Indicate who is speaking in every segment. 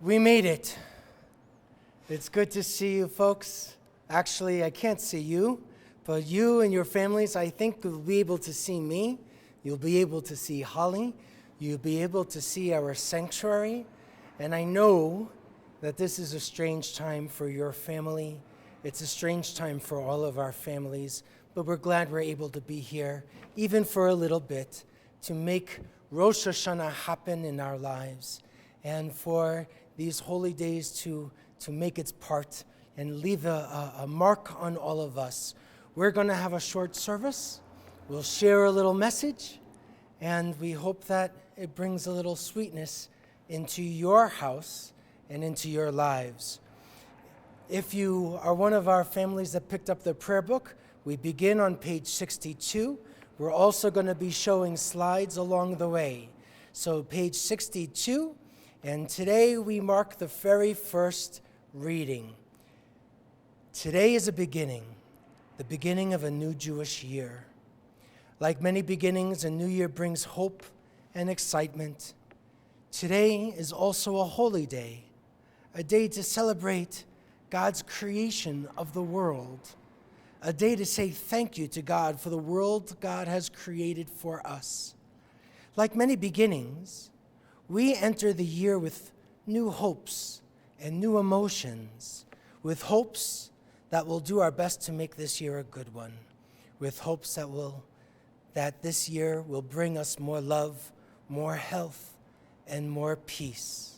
Speaker 1: We made it. It's good to see you folks. Actually, I can't see you, but you and your families, I think will be able to see me. You'll be able to see Holly. You'll be able to see our sanctuary. And I know that this is a strange time for your family. It's a strange time for all of our families, but we're glad we're able to be here, even for a little bit, to make Rosh Hashanah happen in our lives, and for these holy days to make its part and leave a mark on all of us. We're going to have a short service. We'll share a little message, and we hope that it brings a little sweetness into your house and into your lives. If you are one of our families that picked up the prayer book, we begin on page 62. We're also going to be showing slides along the way. So page 62, and today we mark the very first reading. Today is the beginning of a new Jewish year. Like many beginnings, a new year brings hope and excitement. Today is also a holy day, a day to celebrate God's creation of the world, a day to say thank you to God for the world God has created for us. Like many beginnings, we enter the year with new hopes and new emotions, with hopes that we'll do our best to make this year a good one, with hopes that this year will bring us more love, more health, and more peace.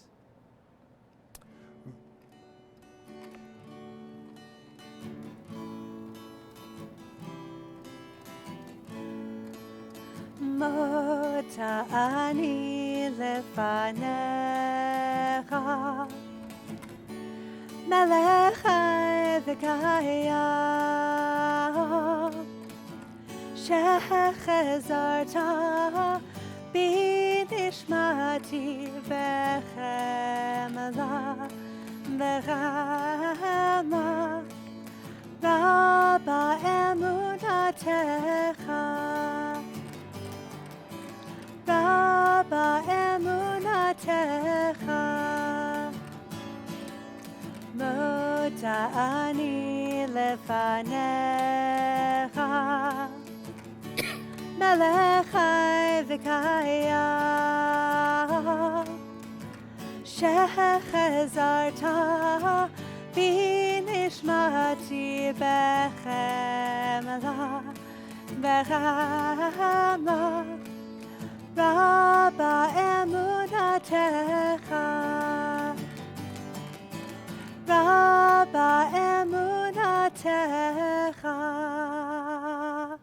Speaker 2: Mota ani lefanecha, melech v'kaya, shechezarta b'nishmati v'chemela v'chama, rabba emunatecha. Rabba emunatecha, mota ani lefanecha, melech v'kaya, shechezarta b'nishmati b'chemela v'chama, Rabba emunatecha, Rabba emunatecha.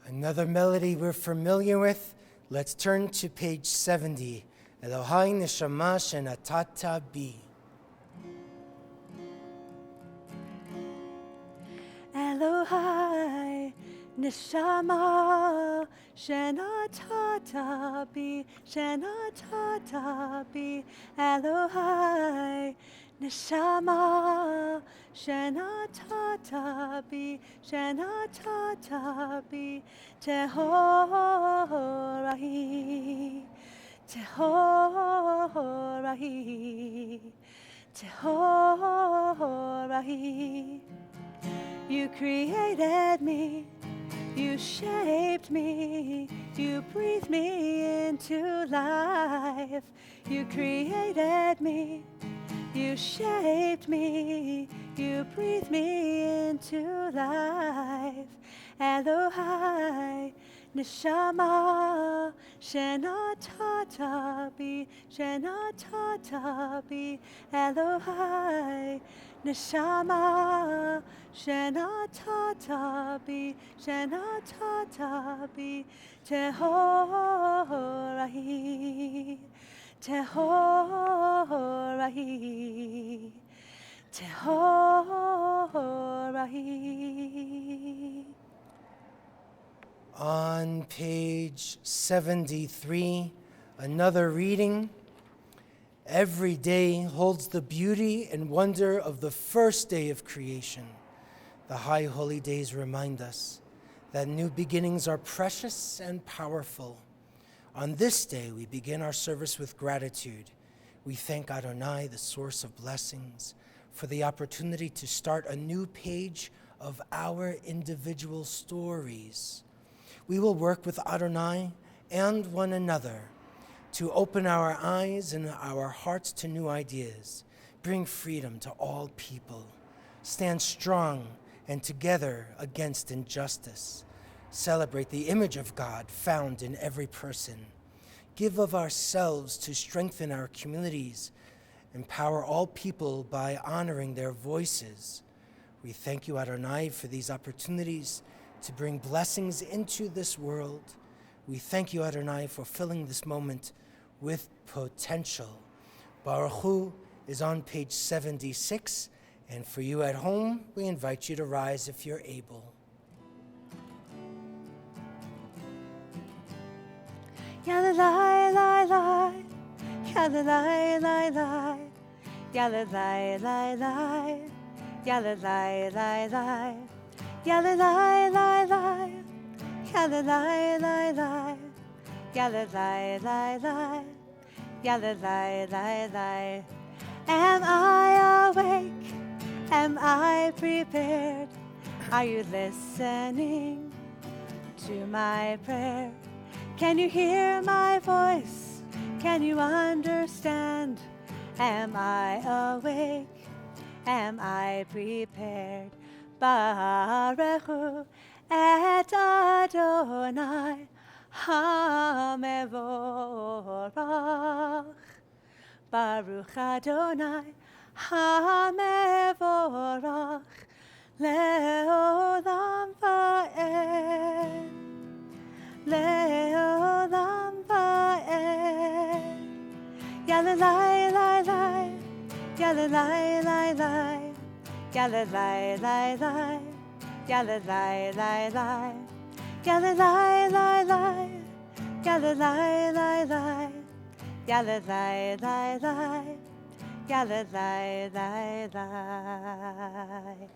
Speaker 1: Another melody we're familiar with. Let's turn to page 70. Elohai neshama shenatata bi.
Speaker 2: Elohai neshama shenatata bi, shenatata bi. Elohai neshama shenatata bi, shenatata bi. Tehorahi, Tehorahi, Tehorahi. You created me, you shaped me, you breathed me into life. You created me, you shaped me, you breathed me into life. Elohai neshama shenatata bi, shenatata bi. Elohai neshama shenatata bi, shenatata bi. Tehorahi, Tehorahi, Tehorahi.
Speaker 1: On page 73, another reading. Every day holds the beauty and wonder of the first day of creation. The high holy days remind us that new beginnings are precious and powerful. On this day, we begin our service with gratitude. We thank Adonai, the source of blessings, for the opportunity to start a new page of our individual stories. We will work with Adonai and one another to open our eyes and our hearts to new ideas, bring freedom to all people, stand strong and together against injustice, celebrate the image of God found in every person, give of ourselves to strengthen our communities, empower all people by honoring their voices. We thank you, Adonai, for these opportunities to bring blessings into this world. We thank you, Adonai, for filling this moment with potential. Baruch Hu is on page 76, and for you at home, we invite you to rise if you're able.
Speaker 2: Yalla lai lai lai, yalla lai lai lai, yalla lai lai lai, yalla lai lai lai, yalla lai lai lai, yalla lai lai lai, yalla lai lai lai, yalla lai lai lai. Am I awake? Am I prepared? Are you listening to my prayer? Can you hear my voice? Can you understand? Am I awake? Am I prepared? Baruch Hu et Adonai HaMevorach. Baruch Adonai HaMevorach Le'olam va'ed. Le'olam va'ed. Yalla lai lai lai, yalla lai lai lai, yalla lai lai lai, yalla lai lai lai, yalla lai lai lai, yalla lai lai lai, yalla lai lai lai, yalla lai lai lai.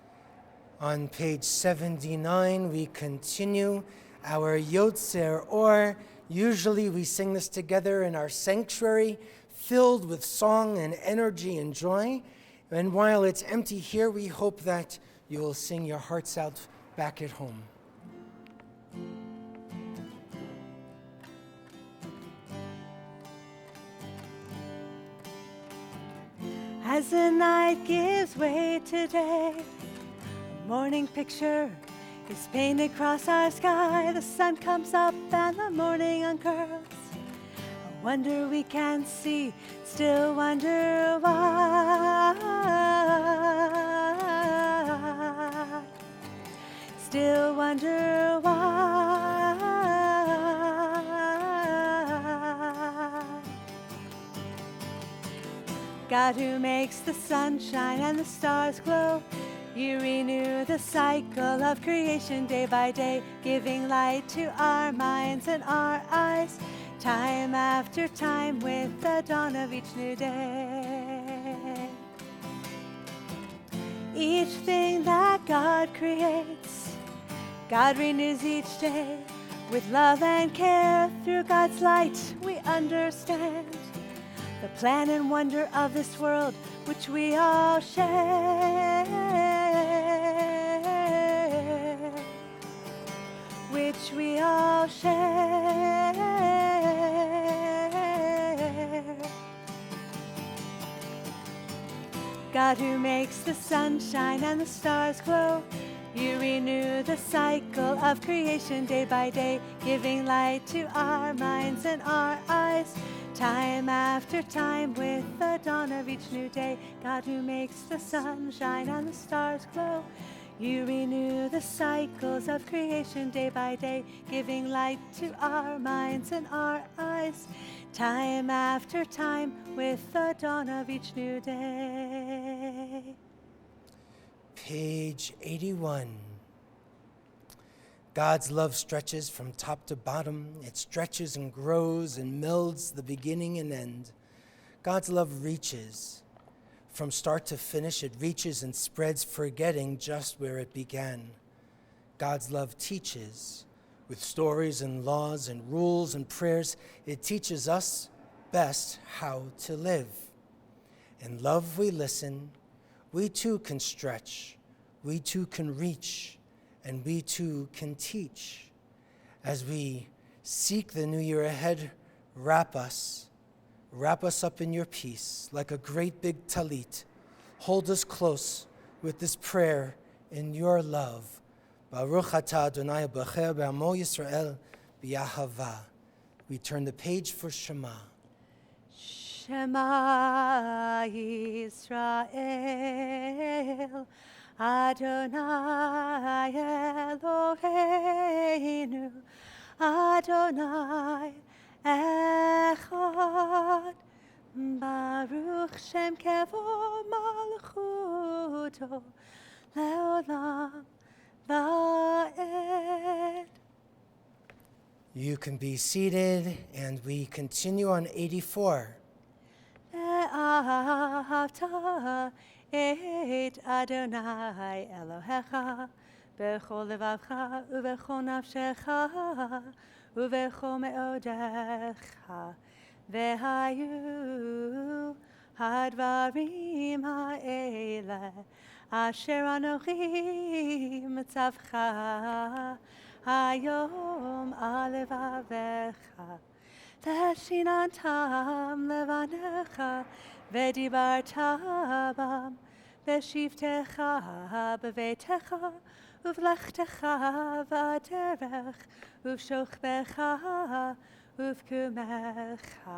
Speaker 1: On page 79, we continue our Yotzer Or. Usually we sing this together in our sanctuary, filled with song and energy and joy. And while it's empty here, we hope that you will sing your hearts out back at home.
Speaker 2: As the night gives way to day, a morning picture is painted across our sky. The sun comes up and the morning uncurls. A wonder we can't see, still wonder why. Still wonder why. God who makes the sun shine and the stars glow, you renew the cycle of creation day by day, giving light to our minds and our eyes, time after time with the dawn of each new day. Each thing that God creates, God renews each day. With love and care, through God's light, we understand the plan and wonder of this world, which we all share. Which we all share. God who makes the sun shine and the stars glow, you renew the cycle of creation day by day, giving light to our minds and our eyes, time after time with the dawn of each new day. God who makes the sun shine and the stars glow, you renew the cycles of creation day by day, giving light to our minds and our eyes, time after time with the dawn of each new day.
Speaker 1: Page 81. God's love stretches from top to bottom. It stretches and grows and melds the beginning and end. God's love reaches. From start to finish, it reaches and spreads, forgetting just where it began. God's love teaches. With stories and laws and rules and prayers, it teaches us best how to live. In love we listen, we too can stretch, we too can reach, and we too can teach. As we seek the new year ahead, wrap us up in your peace like a great big talit. Hold us close with this prayer in your love. Baruch atah Adonai b'cher b'amo Yisrael b'yahava. We turn the page for Shema.
Speaker 2: Shema Yisrael, Adonai Eloheinu, Adonai Echad, Baruch Shem Kevod Malchuto, Leolam Va'ed.
Speaker 1: You can be seated, and we continue on 84.
Speaker 2: Ve'ahavta et Adonai Elohecha b'chol levavcha u'b'chol nafshecha u'b'chol me'odecha ve'hayu hadvarim ha'ele asher anochi mitzavcha hayom alevavecha Veshinantam levanecha, vedibarta bam, veshivtecha bevetecha, uvlechtecha vaderech, uvshochbecha, uvkumecha,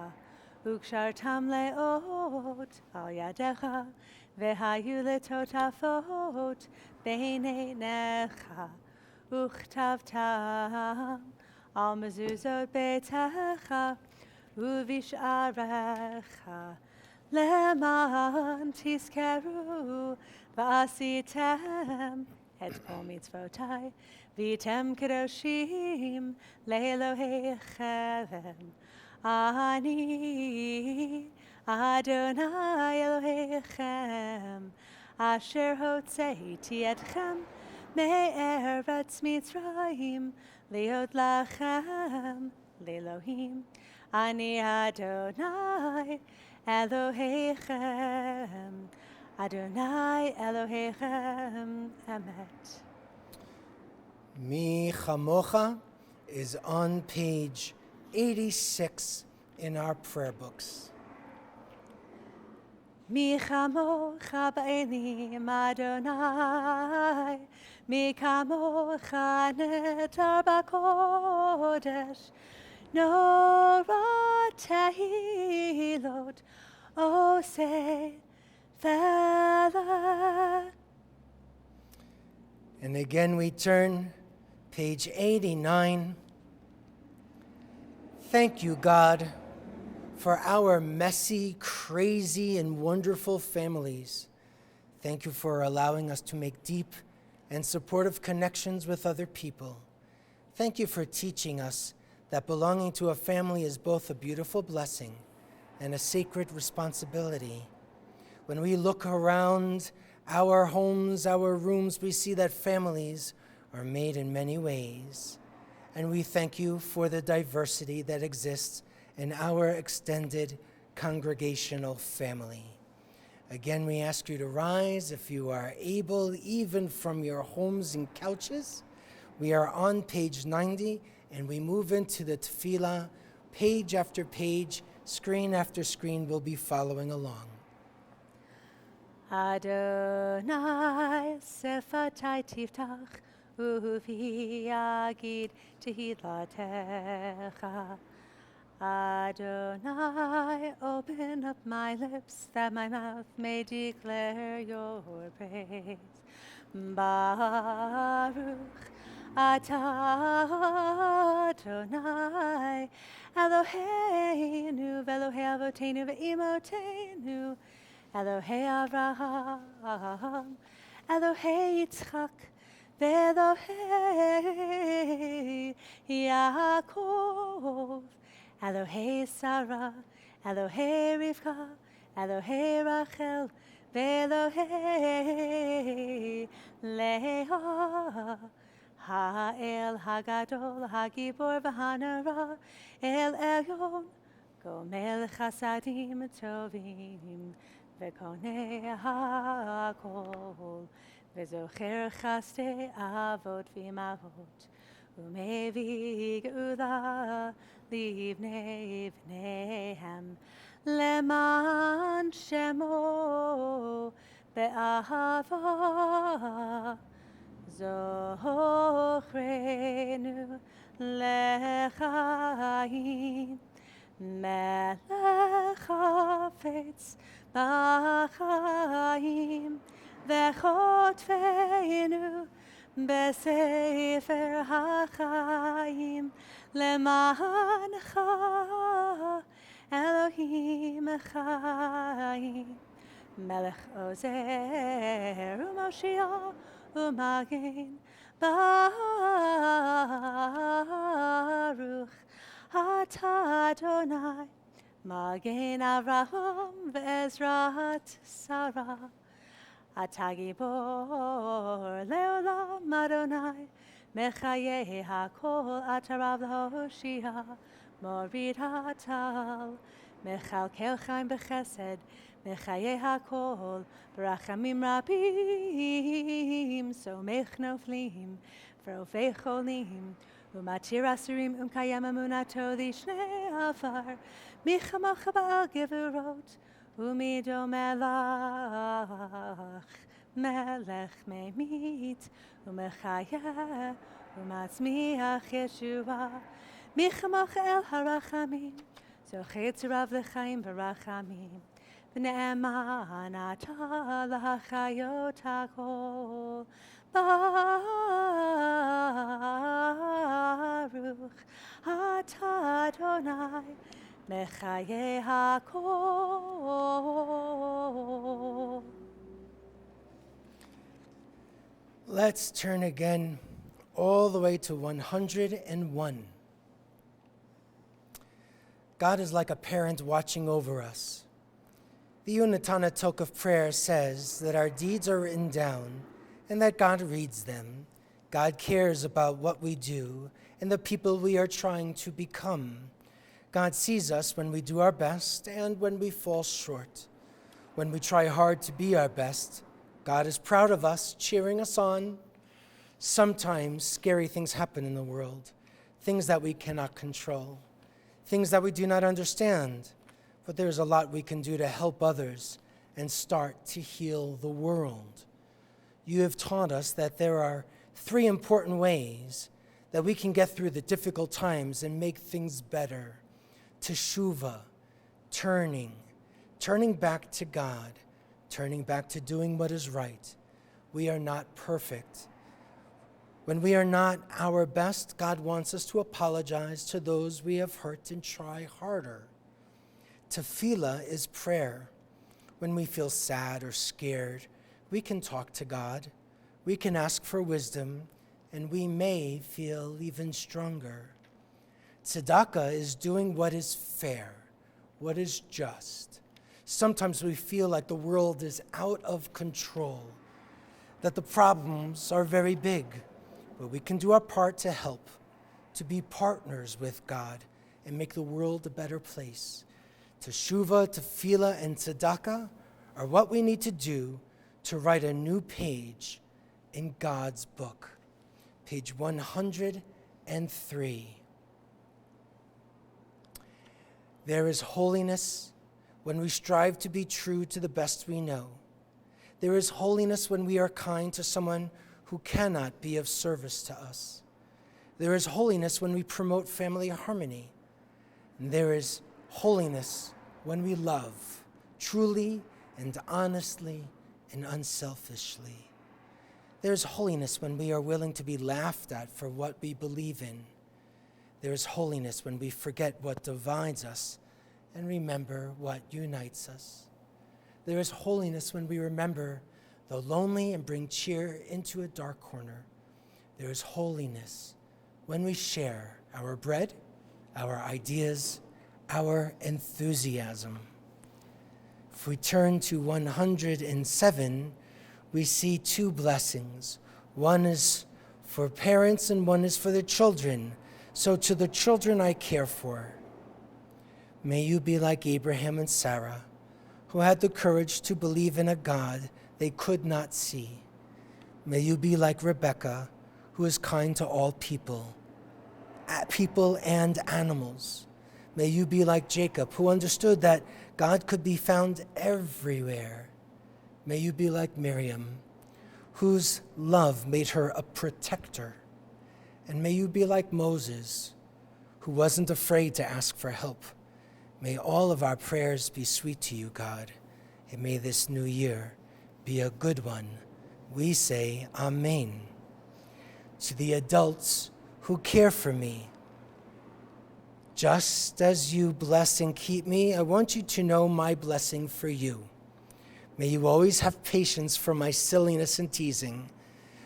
Speaker 2: ukshartam leot al yadecha, vehayu letotafot beinenecha, uchtavtam. Al mezuzot betecha uvish'arecha leman tiskeru v'asitem et kol mitzvotai v'tem kedoshim le'elohechem ani Adonai Elohechem asher hotzeiti etchem me'eretz Mitzrayim Liot lachem, l'Elohim, ani Adonai Elohechem, Adonai Elohechem, Emet.
Speaker 1: Mi Chamocha is on page 86 in our prayer books.
Speaker 2: Mi chamocha ba'elim Adonai, mi kamocha netar b'kodesh, nora tehilot oseh vela.
Speaker 1: And again we turn, page 89. Thank you, God, for our messy, crazy, and wonderful families. Thank you for allowing us to make deep and supportive connections with other people. Thank you for teaching us that belonging to a family is both a beautiful blessing and a sacred responsibility. When we look around our homes, our rooms, we see that families are made in many ways. And we thank you for the diversity that exists in our extended congregational family. Again, we ask you to rise if you are able, even from your homes and couches. We are on page 90, and we move into the tefillah. Page after page, screen after screen, we'll be following along.
Speaker 2: Adonai sefatai tiftach uvi yagid tehilatecha. Adonai, open up my lips that my mouth may declare your praise. Baruch atah Adonai Eloheinu v'Elohei avotenu v'imotenu Elohei Avraham Elohei Yitzchak v'Elohei Yaakov Elohei Sarah, Elohei Rivka, Elohei Rachel, Ve'Elohei Leah, Ha'el Hagadol, Hagibor v'Hanara, El Elyon, Gomel Chasadim Tovim, וקונה הכל, וזוכר חסדי אבות ואימהות, ומביא גאולה לבני בניהם, למען שמו באהבה. זוכרנו לחיים, מלך חפץ בחיים, וכותבנו בספר החיים, למענך אלוהים חיים. מלך עוזר ומושיע ומגן, ברוך אתה אדוני, מגן אברהם ועזרת שרה. אתה גיבור לעולם אדוני, מחיי הכל אתה רב להושיע, מוריד הטל, מכלכל חיים בחסד, מחיי הכל ברחמים רבים, סומך נופלים ורופא חולים, ומתיר אסורים ומקיים אמונתו לשני עבר, מי כמוך בעל גבורות ומי דומה לך, מלך ממית ומחיה ומצמיח ישועה, מי כמוך אל הרחמים, זוכה צרב לחיים ברחמים, ונאמן אתה להחיות הכל. ברוך אתה אדוני, מחיי הכל.
Speaker 1: Let's turn again all the way to 101. God is like a parent watching over us. The Unatana Tok of Prayer says that our deeds are written down and that God reads them. God cares about what we do and the people we are trying to become. God sees us when we do our best and when we fall short. When we try hard to be our best, God is proud of us, cheering us on. Sometimes scary things happen in the world, things that we cannot control, things that we do not understand, but there's a lot we can do to help others and start to heal the world. You have taught us that there are 3 important ways that we can get through the difficult times and make things better. Teshuvah, turning back to God, turning back to doing what is right. We are not perfect. When we are not our best, God wants us to apologize to those we have hurt and try harder. Tefillah is prayer. When we feel sad or scared, we can talk to God. We can ask for wisdom, and we may feel even stronger. Tzedakah is doing what is fair, what is just. Sometimes we feel like the world is out of control, that the problems are very big, but we can do our part to help, to be partners with God and make the world a better place. Teshuvah, Tefillah, and Tzedakah are what we need to do to write a new page in God's book. Page 103. There is holiness when we strive to be true to the best we know. There is holiness when we are kind to someone who cannot be of service to us. There is holiness when we promote family harmony. And there is holiness when we love, truly and honestly and unselfishly. There is holiness when we are willing to be laughed at for what we believe in. There is holiness when we forget what divides us and remember what unites us. There is holiness when we remember the lonely and bring cheer into a dark corner. There is holiness when we share our bread, our ideas, our enthusiasm. If we turn to 107, we see 2 blessings. One is for parents and one is for the children. So to the children I care for, may you be like Abraham and Sarah, who had the courage to believe in a God they could not see. May you be like Rebecca, who is kind to all people and animals. May you be like Jacob, who understood that God could be found everywhere. May you be like Miriam, whose love made her a protector. And may you be like Moses, who wasn't afraid to ask for help. May all of our prayers be sweet to you, God, and may this new year be a good one. We say Amen. To the adults who care for me, just as you bless and keep me, I want you to know my blessing for you. May you always have patience for my silliness and teasing.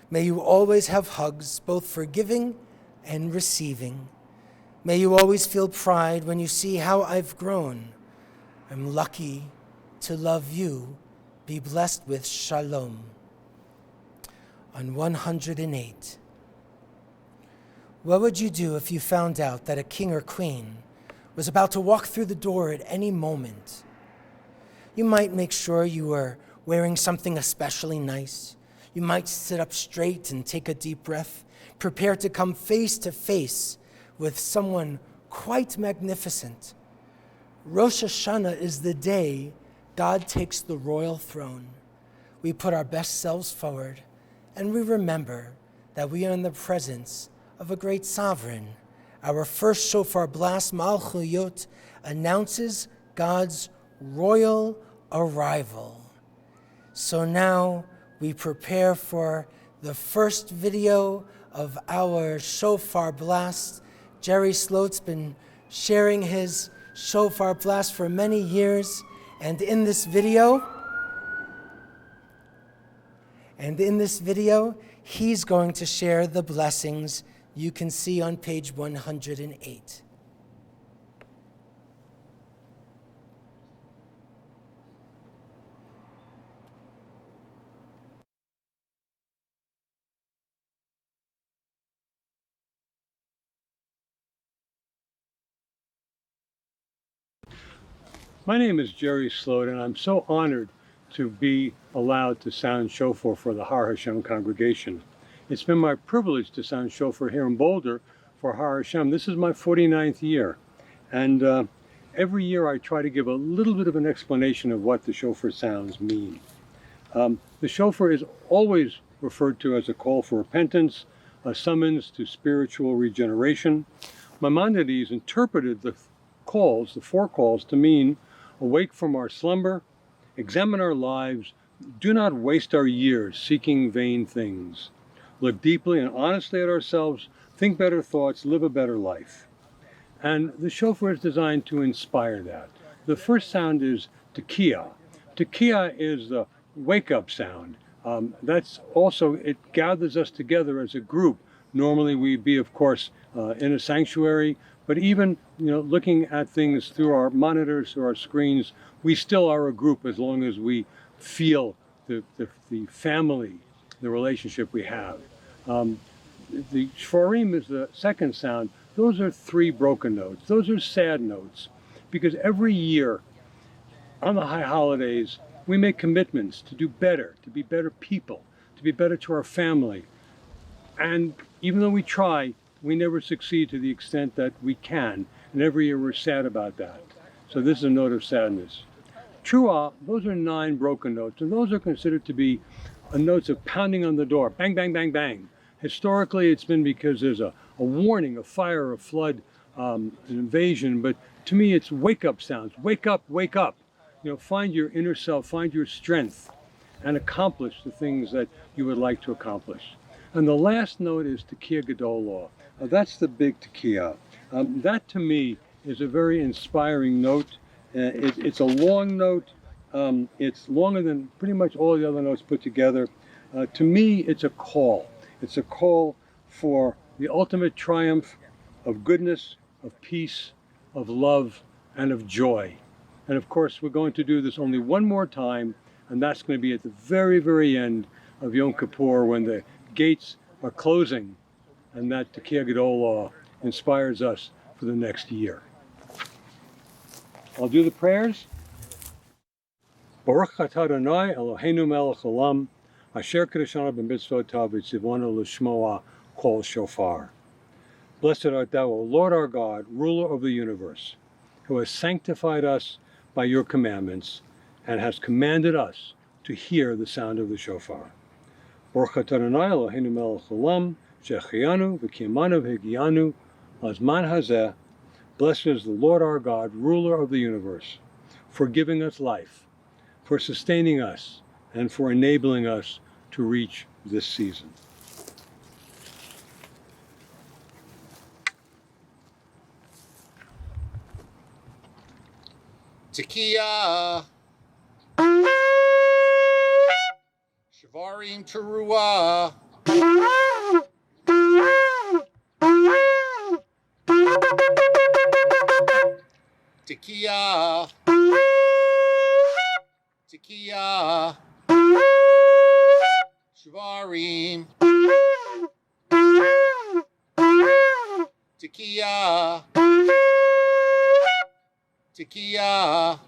Speaker 1: May you always have hugs, both for giving and receiving. May you always feel pride when you see how I've grown. I'm lucky to love you. Be blessed with shalom. On 108. What would you do if you found out that a king or queen was about to walk through the door at any moment? You might make sure you were wearing something especially nice. You might sit up straight and take a deep breath, prepare to come face to face with someone quite magnificent. Rosh Hashanah is the day God takes the royal throne. We put our best selves forward, and we remember that we are in the presence of a great sovereign. Our first shofar blast, Malchuyot, announces God's royal arrival. So now we prepare for the first video of our shofar blast. Jerry Sloat's been sharing his shofar blast for many years, and in this video, he's going to share the blessings you can see on page 108.
Speaker 3: My name is Jerry Sloat, and I'm so honored to be allowed to sound shofar for the Har Hashem congregation. It's been my privilege to sound shofar here in Boulder for Har Hashem. This is my 49th year, and every year I try to give a little bit of an explanation of what the shofar sounds mean. The shofar is always referred to as a call for repentance, a summons to spiritual regeneration. Maimonides interpreted the four calls, to mean awake from our slumber, examine our lives, do not waste our years seeking vain things. Look deeply and honestly at ourselves, think better thoughts, live a better life. And the shofar is designed to inspire that. The first sound is tekiah. Tekiah is the wake-up sound. It gathers us together as a group. Normally we'd be, of course, in a sanctuary, but even looking at things through our monitors, through our screens, we still are a group as long as we feel the family, the relationship we have. The shvarim is the second sound. Those are three broken notes. Those are sad notes, because every year on the high holidays, we make commitments to do better, to be better people, to be better to our family. And even though we try, we never succeed to the extent that we can. And every year we're sad about that. So this is a note of sadness. Truah, those are 9 broken notes, and those are considered to be notes of pounding on the door. Bang, bang, bang, bang. Historically, it's been because there's a warning, a fire, a flood, an invasion. But to me, it's wake-up sounds. Wake up, wake up. Find your inner self, find your strength, and accomplish the things that you would like to accomplish. And the last note is Tekiah Gedolah. That's the big Tekiah. That to me is a very inspiring note. It's a long note. It's longer than pretty much all the other notes put together. To me, it's a call. It's a call for the ultimate triumph of goodness, of peace, of love, and of joy. And of course, we're going to do this only one more time, and that's going to be at the very, very end of Yom Kippur, when the gates are closing, and that Tekiah Gedolah inspires us for the next year. I'll do the prayers. Baruch atah Adonai Eloheinu melech haolam, asher kedeshanu b'mitzvotav v'tzivonu l'shmoa kol shofar. Blessed art thou, O Lord our God, ruler of the universe, who has sanctified us by your commandments and has commanded us to hear the sound of the shofar. Baruch atah Adonai Eloheinu melech haolam, she'echianu v'kiyamanu v'higianu lazman hazeh. Blessed is the Lord our God, ruler of the universe, for giving us life, for sustaining us, and for enabling us to reach this season.
Speaker 4: Tekiah, Shavarim Teruah, Tekiah, Tekiah, Shavarim, Tekiah, Tekiah,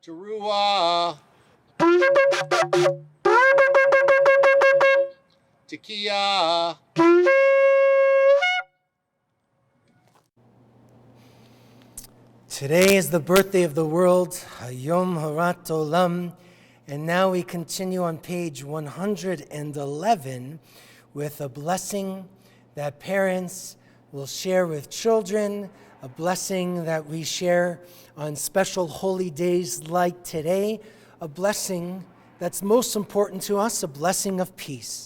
Speaker 4: Teruah, Tekiah.
Speaker 1: Today is the birthday of the world, Hayom Harat Olam, and now we continue on page 111 with a blessing that parents will share with children, a blessing that we share on special holy days like today, a blessing that's most important to us, a blessing of peace.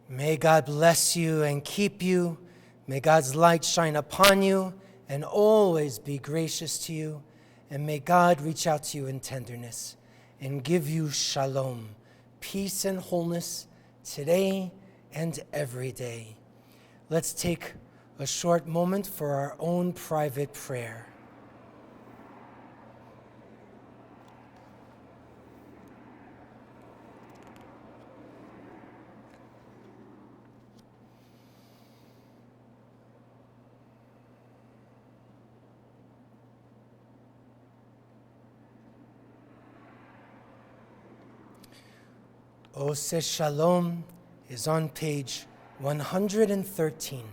Speaker 1: May God bless you and keep you. May God's light shine upon you and always be gracious to you. And may God reach out to you in tenderness and give you shalom, peace and wholeness today and every day. Let's take a short moment for our own private prayer. Ose Shalom is on page 113.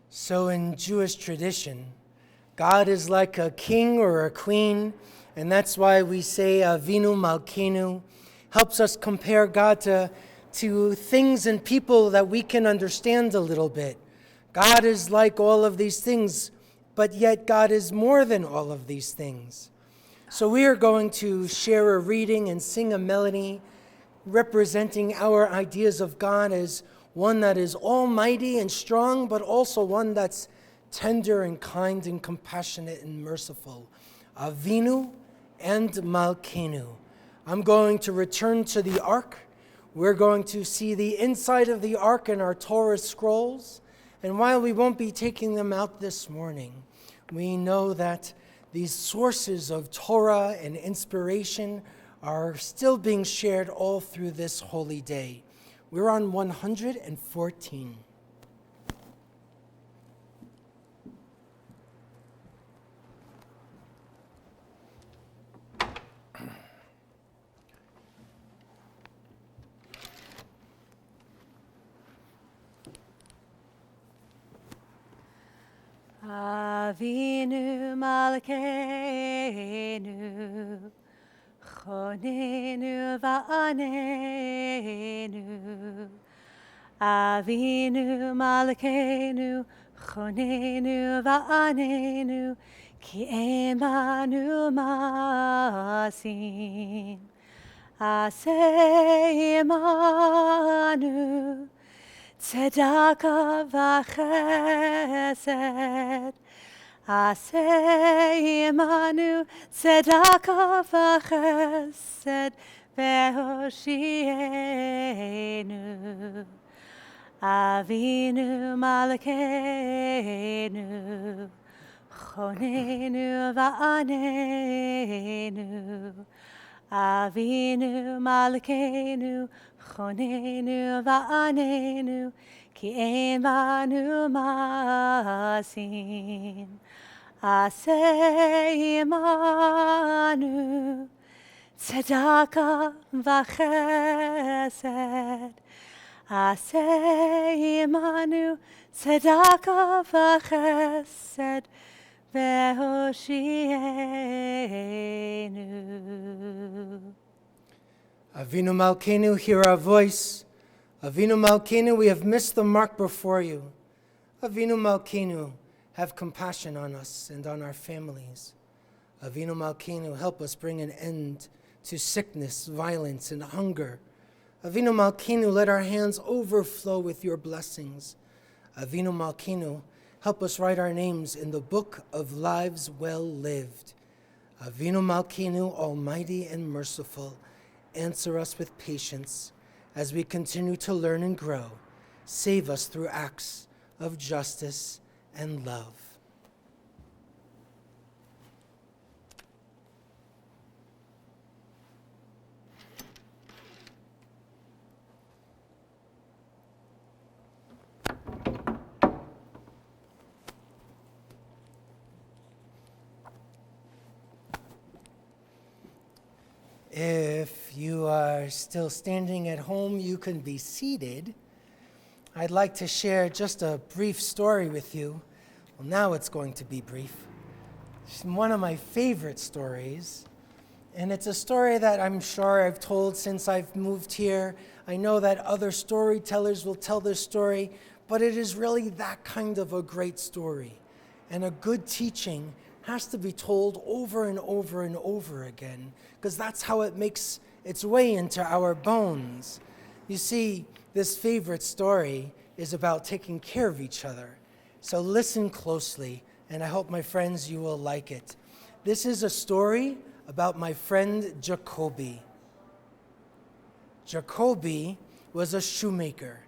Speaker 1: So in Jewish tradition, God is like a king or a queen, and that's why we say Avinu Malkeinu. Helps us compare God to things and people that we can understand a little bit. God is like all of these things, but yet God is more than all of these things. So we are going to share a reading and sing a melody representing our ideas of God as one that is almighty and strong, but also one that's tender and kind and compassionate and merciful. Avinu and Malkeinu. I'm going to return to the Ark. We're going to see the inside of the Ark in our Torah scrolls. And while we won't be taking them out this morning, We know that these sources of Torah and inspiration are still being shared all through this holy day. We're on 114.
Speaker 2: Avinu Malkeinu, Chonenu Va'anenu. Avinu Malkeinu, Chonenu Va'anenu, Ki Emanu Masim. Aseh Imanu, Tzedakah v'chesed. Aseh imanu tzedakah v'chesed v'hoshienu. Avinu Malkeinu, Chonenu v'anenu. Avinu Malkeinu, Chonenu va'anenu, Ki emanu masim. Aseh imanu, Tzedakah v'chesed. Aseh imanu, Tzedakah v'chesed v'hoshienu.
Speaker 1: Avinu Malkeinu, hear our voice. Avinu Malkeinu, we have missed the mark before you. Avinu Malkeinu, have compassion on us and on our families. Avinu Malkeinu, help us bring an end to sickness, violence, and hunger. Avinu Malkeinu, let our hands overflow with your blessings. Avinu Malkeinu, help us write our names in the book of lives well lived. Avinu Malkeinu, almighty and merciful, answer us with patience as we continue to learn and grow. Save us through acts of justice and love. If you are still standing at home, you can be seated. I'd like to share just a brief story with you. Well, now it's going to be brief. It's one of my favorite stories, and it's a story that I'm sure I've told since I've moved here. I know that other storytellers will tell this story, but it is really that kind of a great story. And a good teaching has to be told over and over and over again, because that's how it makes its way into our bones. You see, this favorite story is about taking care of each other. So listen closely, and I hope, my friends, you will like it. This is a story about my friend Jacoby. Jacoby was a shoemaker,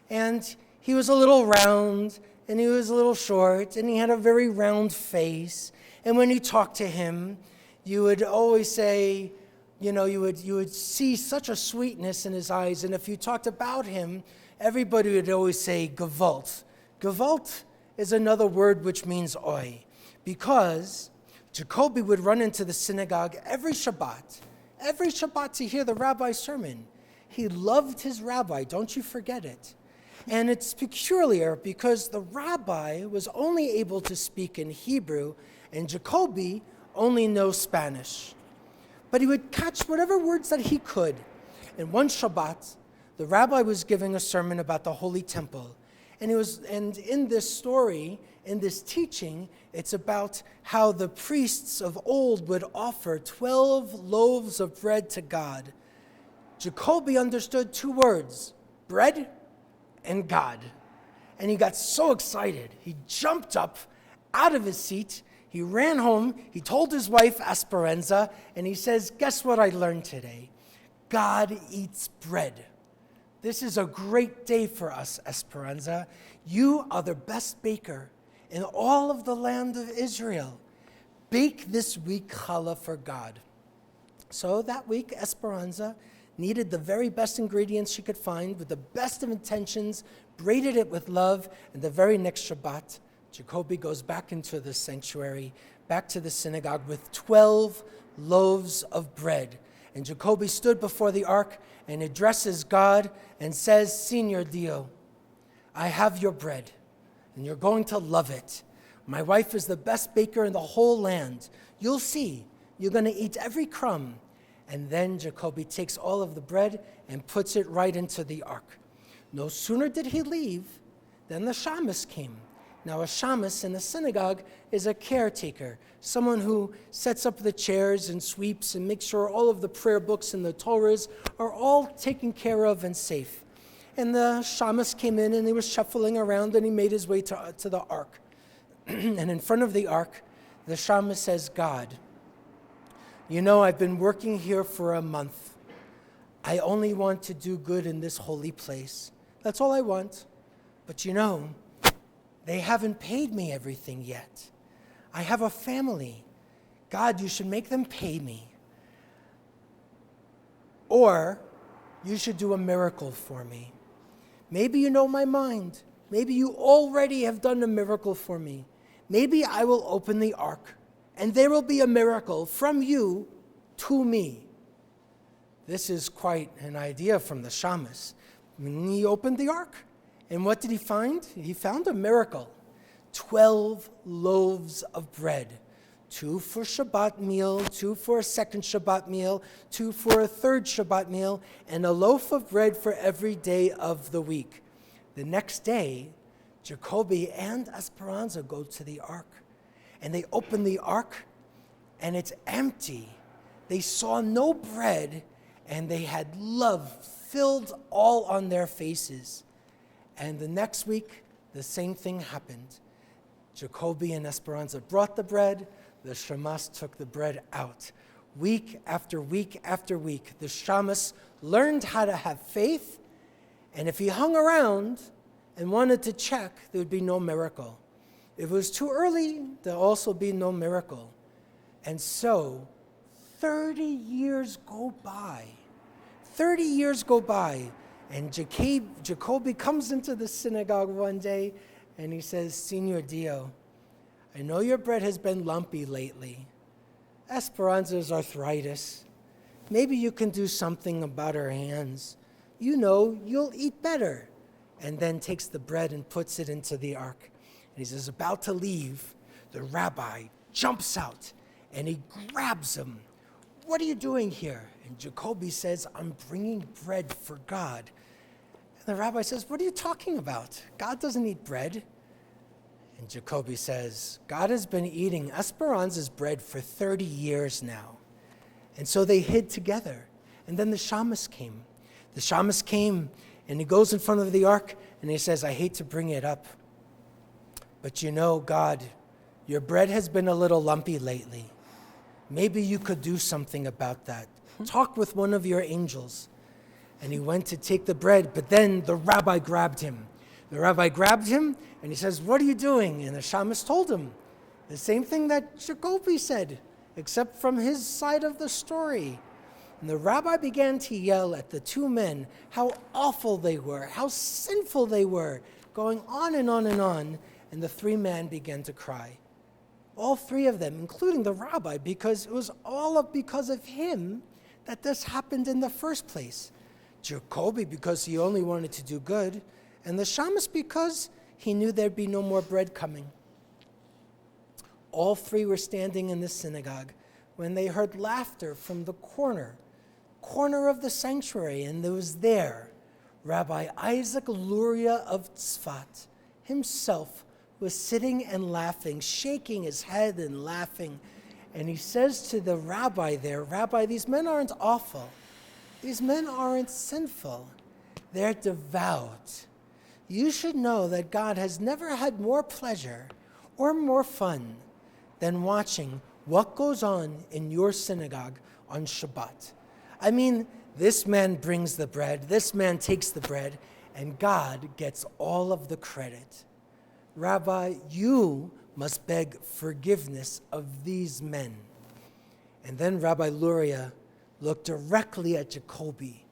Speaker 1: and he was a little round, and he was a little short, and he had a very round face. And when you talked to him, you would always say, you would see such a sweetness in his eyes. And if you talked about him, everybody would always say Gewalt. Gewalt is another word which means oi, because Jacoby would run into the synagogue every Shabbat to hear the rabbi's sermon. He loved his rabbi, don't you forget it. And it's peculiar because the rabbi was only able to speak in Hebrew, and Jacoby only knows Spanish. But he would catch whatever words that he could. And one Shabbat, the rabbi was giving a sermon about the Holy Temple. And in this story, in this teaching, it's about how the priests of old would offer 12 loaves of bread to God. Jacoby understood two words, bread and God. And he got so excited, he jumped up out of his seat. He ran home, he told his wife, Esperanza, and he says, guess what I learned today? God eats bread. This is a great day for us, Esperanza. You are the best baker, in all of the land of Israel. Bake this week challah for God. So that week, Esperanza needed the very best ingredients she could find with the best of intentions, braided it with love, and the very next Shabbat, Jacoby goes back into the sanctuary, back to the synagogue with 12 loaves of bread. And Jacoby stood before the ark and addresses God and says, Señor Dio, I have your bread, and you're going to love it. My wife is the best baker in the whole land. You'll see. You're going to eat every crumb. And then Jacoby takes all of the bread and puts it right into the ark. No sooner did he leave than the shamus came. Now, a shamus in a synagogue is a caretaker, someone who sets up the chairs and sweeps and makes sure all of the prayer books and the Torahs are all taken care of and safe. And the shamus came in and he was shuffling around and he made his way to the ark. And in front of the ark, the shamus says, God, you know, I've been working here for a month. I only want to do good in this holy place. That's all I want. But you know, they haven't paid me everything yet. I have a family. God, you should make them pay me. Or you should do a miracle for me. Maybe you know my mind. Maybe you already have done a miracle for me. Maybe I will open the ark, and there will be a miracle from you to me. This is quite an idea from the shamus. When he opened the ark, and what did he find? He found a miracle. 12 loaves of bread. 2 for Shabbat meal, 2 for a second Shabbat meal, 2 for a third Shabbat meal, and a loaf of bread for every day of the week. The next day, Jacoby and Esperanza go to the ark, and they open the ark, and it's empty. They saw no bread, and they had love filled all on their faces. And the next week, the same thing happened. Jacoby and Esperanza brought the bread. The shamus took the bread out. Week after week after week, the shamus learned how to have faith, and if he hung around and wanted to check, there would be no miracle. If it was too early, there'll also be no miracle. And so, 30 years go by. 30 years go by, and Jacoby comes into the synagogue one day, and he says, Señor Dio, I know your bread has been lumpy lately. Esperanza's arthritis. Maybe you can do something about her hands. You know, you'll eat better. And then takes the bread and puts it into the ark. And as he's about to leave, the rabbi jumps out, and he grabs him. What are you doing here? And Jacoby says, I'm bringing bread for God. And the rabbi says, what are you talking about? God doesn't eat bread. And Jacoby says, God has been eating Esperanza's bread for 30 years now. And so they hid together. And then the shamus came. The shamus came, and he goes in front of the ark, and he says, I hate to bring it up, but you know, God, your bread has been a little lumpy lately. Maybe you could do something about that. Talk with one of your angels. And he went to take the bread, but then the rabbi grabbed him. The rabbi grabbed him, and he says, what are you doing? And the shamus told him the same thing that Jacoby said, except from his side of the story. And the rabbi began to yell at the two men how awful they were, how sinful they were, going on and on and on. And the three men began to cry. All three of them, including the rabbi, because it was all because of him that this happened in the first place. Jacoby, because he only wanted to do good, and the shamus, because he knew there'd be no more bread coming. All three were standing in the synagogue when they heard laughter from the corner of the sanctuary, and there was there Rabbi Isaac Luria of Tzfat himself was sitting and laughing, shaking his head and laughing. And he says to the rabbi there, Rabbi, these men aren't awful. These men aren't sinful. They're devout. You should know that God has never had more pleasure or more fun than watching what goes on in your synagogue on Shabbat. I mean, this man brings the bread, this man takes the bread, and God gets all of the credit. Rabbi, you must beg forgiveness of these men. And then Rabbi Luria looked directly at Jacoby.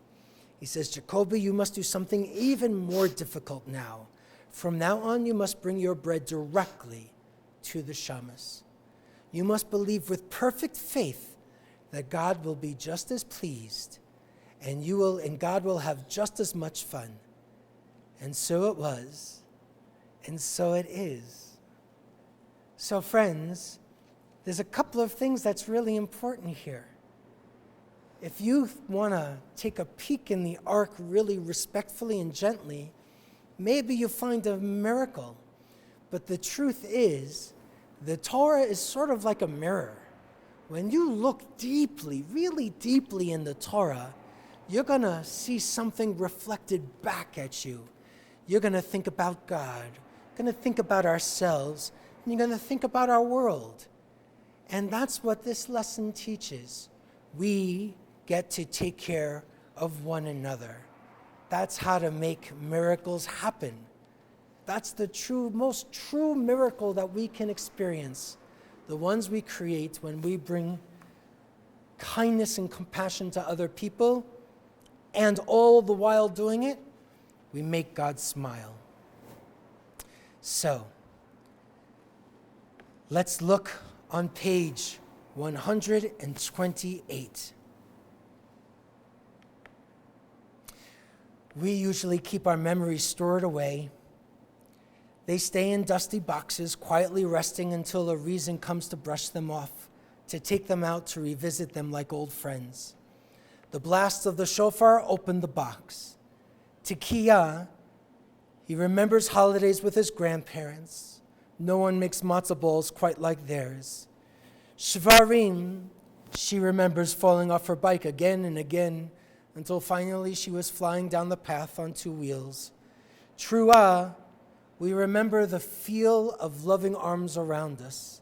Speaker 1: He says, Jacoby, you must do something even more difficult now. From now on, you must bring your bread directly to the shamas. You must believe with perfect faith that God will be just as pleased, and God will have just as much fun. And so it was, and so it is. So friends, there's a couple of things that's really important here. If you want to take a peek in the ark really respectfully and gently, maybe you find a miracle. But the truth is, the Torah is sort of like a mirror. When you look deeply, really deeply in the Torah, you're going to see something reflected back at you. You're going to think about God, you're going to think about ourselves, and you're going to think about our world. And that's what this lesson teaches. We get to take care of one another. That's how to make miracles happen. That's the most true miracle that we can experience. The ones we create when we bring kindness and compassion to other people, and all the while doing it, we make God smile. So, let's look on page 128. We usually keep our memories stored away. They stay in dusty boxes, quietly resting until a reason comes to brush them off, to take them out, to revisit them like old friends. The blast of the shofar opened the box. Tekiah, he remembers holidays with his grandparents. No one makes matzah balls quite like theirs. Shvarim, she remembers falling off her bike again and again until finally she was flying down the path on 2 wheels. Truah, we remember the feel of loving arms around us.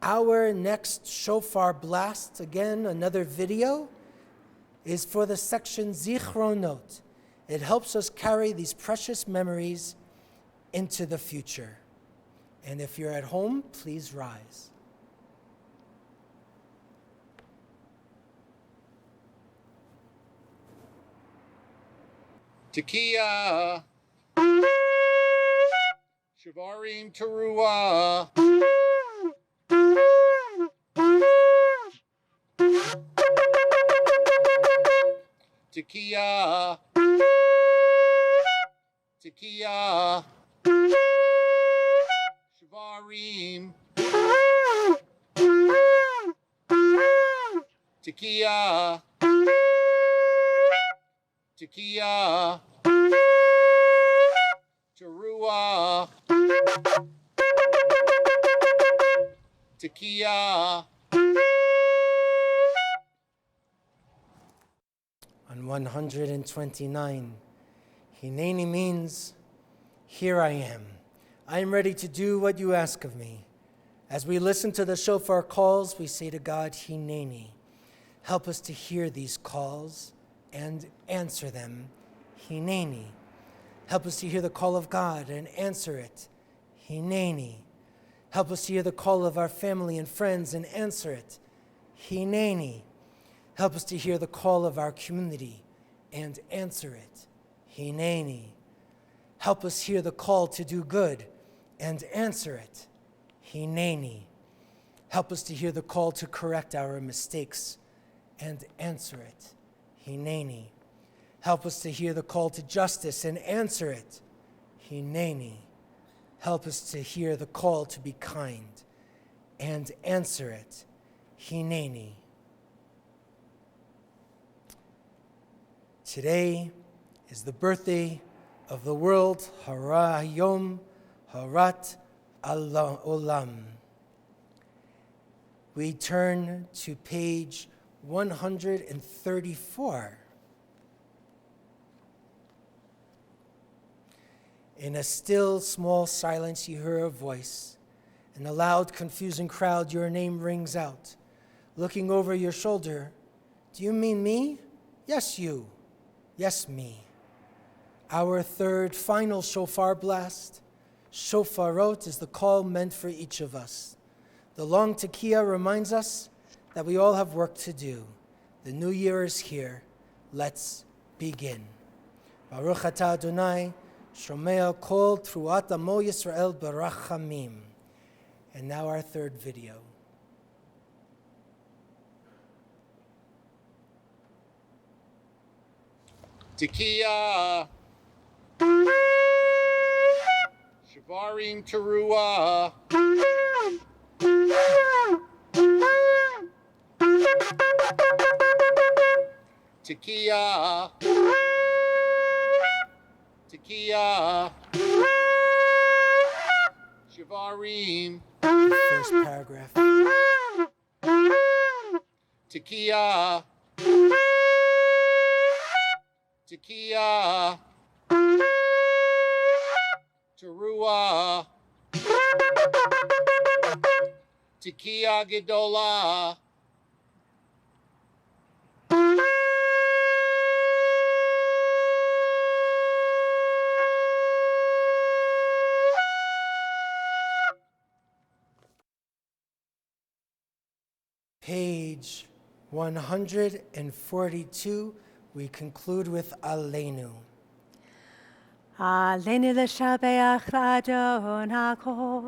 Speaker 1: Our next shofar blast, again, another video, is for the section Zichronot. It helps us carry these precious memories into the future. And if you're at home, please rise.
Speaker 4: Tekiah. Shavarim Teruah. Tekiah. Tekiah. Shavarim. Tekiah. Tekiah. Teruah. Tekiah.
Speaker 1: On 129, Hineni means, here I am. I am ready to do what you ask of me. As we listen to the shofar calls, we say to God, Hineni. Help us to hear these calls and answer them. Hineni. Help us to hear the call of God and answer it. Hineni. Help us to hear the call of our family and friends and answer it. Hineni. Help us to hear the call of our community and answer it. Hineni. Help us hear the call to do good and answer it. Hineni. Help us to hear the call to correct our mistakes and answer it. Hineni. Help us to hear the call to justice and answer it. Hineni. Help us to hear the call to be kind and answer it. Hineni. Today is the birthday of the world Hara Yom Harat Olam. We turn to page 134. In a still, small silence, you hear a voice. In a loud, confusing crowd, your name rings out. Looking over your shoulder, do you mean me? Yes, you. Yes, me. Our third, final shofar blast. Shofarot is the call meant for each of us. The long tekiah reminds us that we all have work to do. The new year is here. Let's begin. Baruch atah Adonai, shomea kol truat amo Yisrael barachamim. And now our third video.
Speaker 4: Tekiah. Shavarim Teruah. Tekiah. Tekiah. Shavarim.
Speaker 1: The first paragraph.
Speaker 4: Tekiah. Tekiah. Teruah. Tekiah Gedolah.
Speaker 1: Page 142, we conclude with Aleinu.
Speaker 2: עלינו לשבח לאדון הכל,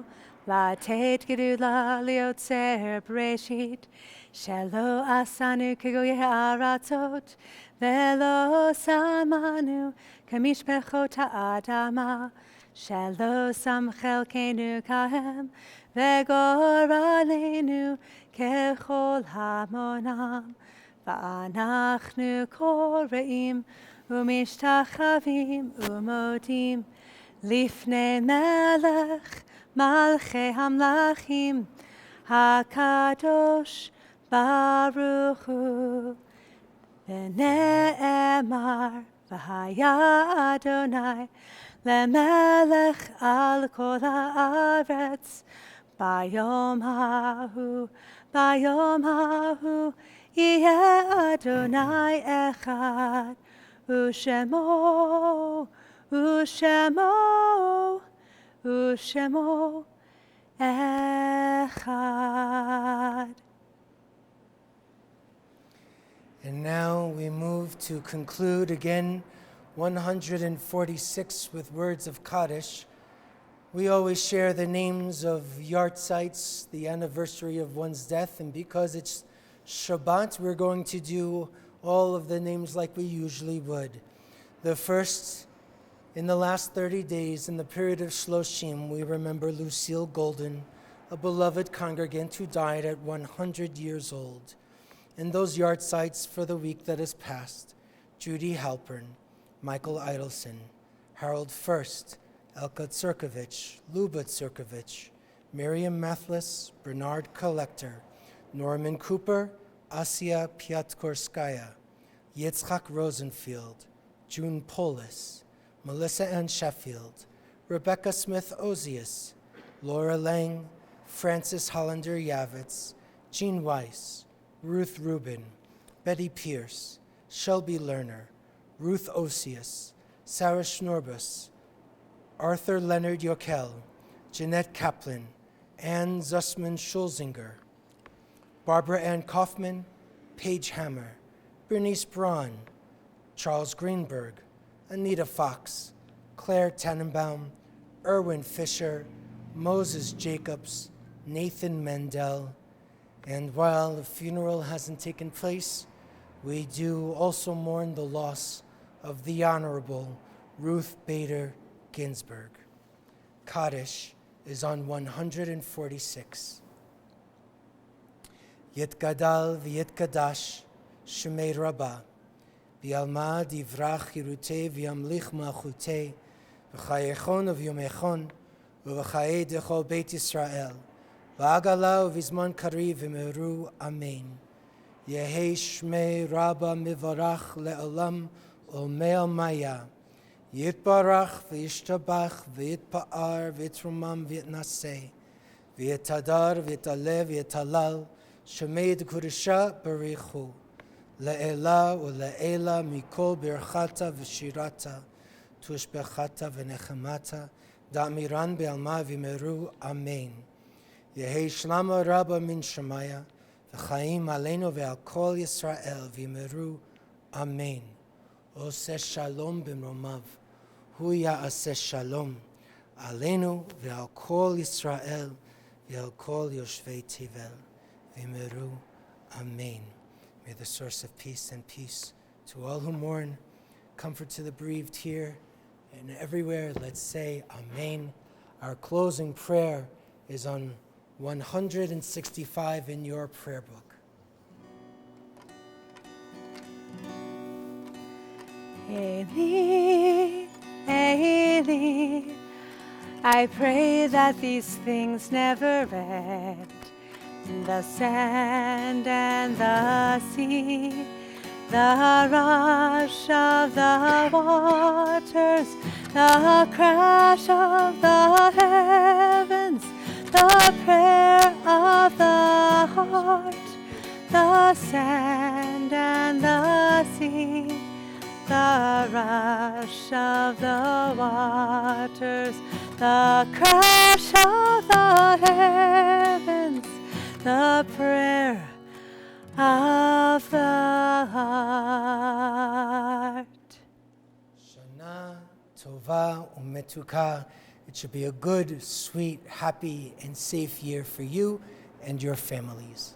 Speaker 2: לתת גדולה ליוצר בראשית, שלא עשנו כגויי הארצות, ולא שמנו כמשפחות האדמה, שלא שם חלקנו כהם, וגורלנו ככל המונם, ואנחנו קוראים ומשתחווים ומודים לפני מלך מלכי המלכים הקדוש ברוך הוא. ונאמר והיה אדוני למלך על כל הארץ ביום ההוא יהיה אדוני אחד ושמו אחד.
Speaker 1: And now we move to conclude again 146 with words of Kaddish. We always share the names of yahrzeits, the anniversary of one's death, and because it's Shabbat, we're going to do all of the names like we usually would. The first, in the last 30 days, in the period of Shloshim, we remember Lucille Golden, a beloved congregant who died at 100 years old. And those yahrzeits for the week that has passed: Judy Halpern, Michael Idelson, Harold First, Elka Tsirkovich, Luba Tsirkovich, Miriam Mathlis, Bernard Collector, Norman Cooper, Asya Piatkorskaya, Yitzchak Rosenfield, June Polis, Melissa Ann Sheffield, Rebecca Smith Ozius, Laura Lang, Francis Hollander Yavitz, Jean Weiss, Ruth Rubin, Betty Pierce, Shelby Lerner, Ruth Osius, Sarah Schnorbus, Arthur Leonard Yokel, Jeanette Kaplan, Ann Zussman Schulzinger, Barbara Ann Kaufman, Paige Hammer, Bernice Braun, Charles Greenberg, Anita Fox, Claire Tannenbaum, Erwin Fisher, Moses Jacobs, Nathan Mendel. And while the funeral hasn't taken place, we do also mourn the loss of the Honorable Ruth Bader Ginsburg. Kaddish is on 146. Yitgadal v'yitkadash Shemei Rabbah v'yalma divrach Hirutei v'yamlich malchutei v'chayechon v'yomechon v'chayei dechol Beit Yisrael v'agala v'zman kariv v'meru amen. Yehei Shmei Rabbah mivarach le'olam u'me'al maya Yitbarach v'yishtabach v'yitpa'ar v'yitrumam v'yitnaseh v'yitadar v'yitalev v'yitalal Shemei D'Kurusha Barichu Le'ela u'le'ela mikol birchata v'shirata tushbechata v'nechemata Da'miran be'alma v'meru, amen. Yehi shlama rabba min shemaya, v'chaim aleinu ve'al kol Yisrael v'meru, amen. Oseh shalom b'mromav, hu ya'aseh shalom, aleinu ve'al kol Yisrael, ve'al kol yoshvei tevel, v'meru, amen. May the source of peace and peace to all who mourn, comfort to the bereaved here and everywhere. Let's say amen. Our closing prayer is on 165 in your prayer book.
Speaker 2: Eli, Eli, I pray that these things never end. The sand and the sea, the rush of the waters, the crash of the heavens, the prayer of the heart, the sand and the sea, the rush of the waters, the crash of the heavens, the prayer of the heart.
Speaker 1: Shana Tova Umetuka. It should be a good, sweet, happy, and safe year for you and your families.